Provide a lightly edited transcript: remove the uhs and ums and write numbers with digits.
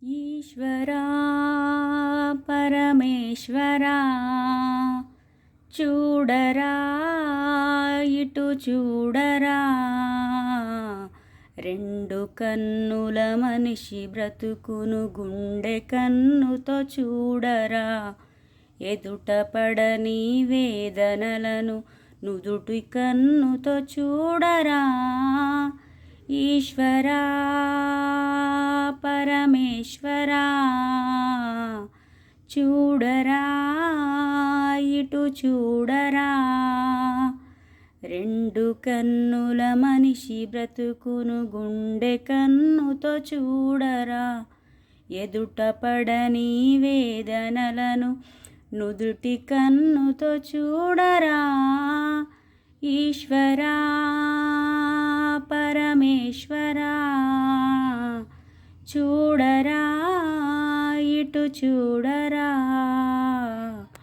ఈశ్వరా పరమేశ్వరా చూడరా ఇటు చూడరా, రెండు కన్నుల మనిషి బ్రతుకును గుండె కన్నుతో చూడరా, ఎదుట పడని వేదనలను నుదుటి కన్నుతో చూడరా. ఈశ్వరా పరమేశ్వరా చూడరా ఇటు చూడరా, రెండు కన్నుల మనిషి బ్రతుకును గుండె కన్నుతో చూడరా, ఎదుట పడని వేదనలను నుదుటి కన్నుతో చూడరా. ఈశ్వరా పరమేశ్వరా చూడరా ఇటు చూడరా.